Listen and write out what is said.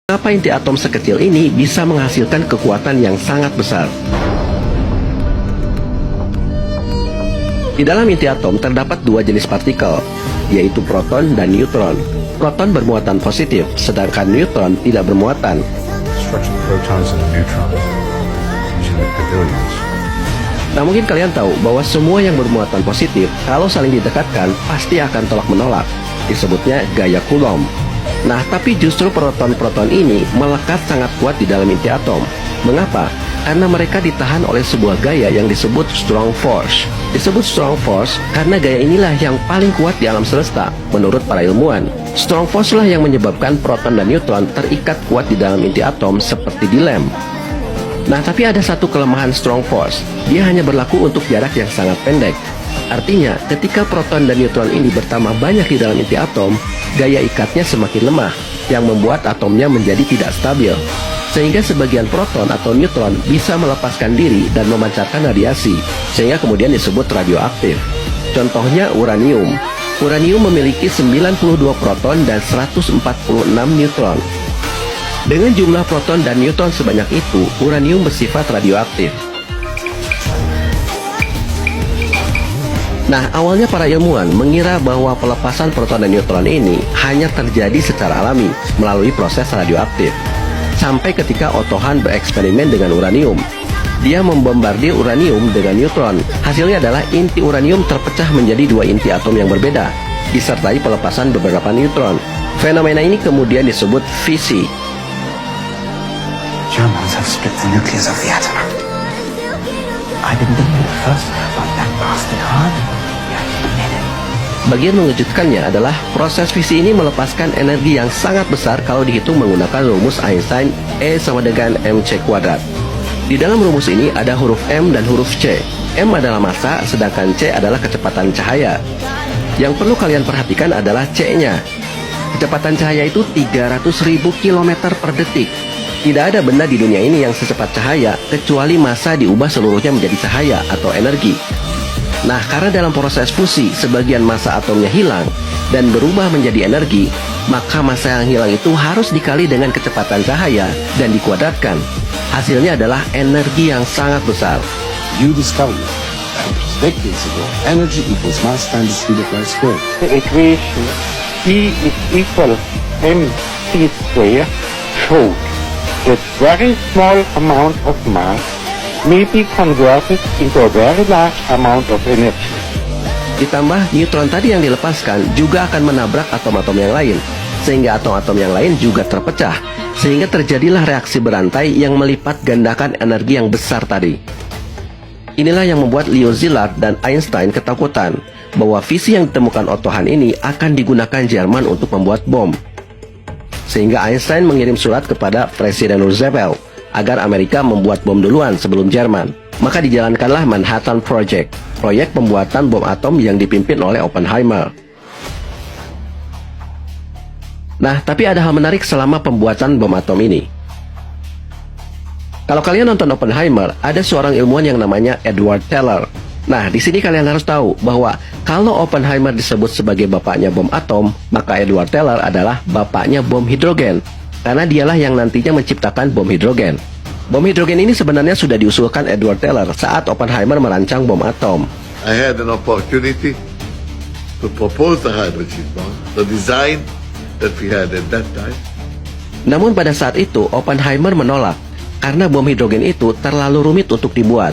Mengapa inti atom sekecil ini bisa menghasilkan kekuatan yang sangat besar? Di dalam inti atom terdapat dua jenis partikel, yaitu proton dan neutron. Proton bermuatan positif, sedangkan neutron tidak bermuatan. Structure protons and neutrons using the pavilions. Nah, mungkin kalian tahu bahwa semua yang bermuatan positif, kalau saling didekatkan, pasti akan tolak-menolak. Disebutnya gaya Coulomb. Nah, tapi justru proton-proton ini melekat sangat kuat di dalam inti atom. Mengapa? Karena mereka ditahan oleh sebuah gaya yang disebut strong force. Disebut strong force karena gaya inilah yang paling kuat di alam semesta, menurut para ilmuwan. Strong force lah yang menyebabkan proton dan neutron terikat kuat di dalam inti atom seperti dilem. Nah, tapi ada satu kelemahan strong force. Dia hanya berlaku untuk jarak yang sangat pendek. Artinya, ketika proton dan neutron ini bertambah banyak di dalam inti atom, gaya ikatnya semakin lemah, yang membuat atomnya menjadi tidak stabil. Sehingga sebagian proton atau neutron bisa melepaskan diri dan memancarkan radiasi, sehingga kemudian disebut radioaktif. Contohnya uranium. Uranium memiliki 92 proton dan 146 neutron. Dengan jumlah proton dan neutron sebanyak itu, uranium bersifat radioaktif. Nah, awalnya para ilmuwan mengira bahwa pelepasan proton dan neutron ini hanya terjadi secara alami melalui proses radioaktif. Sampai ketika Otto Hahn bereksperimen dengan uranium. Dia membombardir uranium dengan neutron. Hasilnya adalah inti uranium terpecah menjadi dua inti atom yang berbeda, disertai pelepasan beberapa neutron. Fenomena ini kemudian disebut fisi. Germans have split the nucleus of the atom. I didn't think it first, but that bastard Hahn, yeah, he did it. Bagian mengejutkannya adalah proses fisi ini melepaskan energi yang sangat besar kalau dihitung menggunakan rumus Einstein E sama dengan mc². Di dalam rumus ini ada huruf M dan huruf C. M adalah massa, sedangkan C adalah kecepatan cahaya. Yang perlu kalian perhatikan adalah C-nya. Kecepatan cahaya itu 300.000 km per detik. Tidak ada benda di dunia ini yang secepat cahaya, kecuali massa diubah seluruhnya menjadi cahaya atau energi. Nah, karena dalam proses fusi, sebagian massa atomnya hilang dan berubah menjadi energi, maka massa yang hilang itu harus dikali dengan kecepatan cahaya dan dikuadratkan. Hasilnya adalah energi yang sangat besar. You discovered that decades ago, energy equals mass times the speed of light squared. The equation E is equal mc square showed that very small amount of mass may be converted into a very large amount of energy. Ditambah neutron tadi yang dilepaskan juga akan menabrak atom-atom yang lain, sehingga atom-atom yang lain juga terpecah, sehingga terjadilah reaksi berantai yang melipat gandakan energi yang besar tadi. Inilah yang membuat Leo Szilard dan Einstein ketakutan bahwa visi yang ditemukan Otto Hahn ini akan digunakan Jerman untuk membuat bom. Sehingga Einstein mengirim surat kepada Presiden Roosevelt agar Amerika membuat bom duluan sebelum Jerman. Maka dijalankanlah Manhattan Project, proyek pembuatan bom atom yang dipimpin oleh Oppenheimer. Nah, tapi ada hal menarik selama pembuatan bom atom ini. Kalau kalian nonton Oppenheimer, ada seorang ilmuwan yang namanya Edward Teller. Nah, di sini kalian harus tahu bahwa kalau Oppenheimer disebut sebagai bapaknya bom atom, maka Edward Teller adalah bapaknya bom hidrogen, karena dialah yang nantinya menciptakan bom hidrogen. Bom hidrogen ini sebenarnya sudah diusulkan Edward Teller saat Oppenheimer merancang bom atom. I had an opportunity to propose the hydrogen bomb, the design that we had at that time. Namun pada saat itu Oppenheimer menolak, karena bom hidrogen itu terlalu rumit untuk dibuat.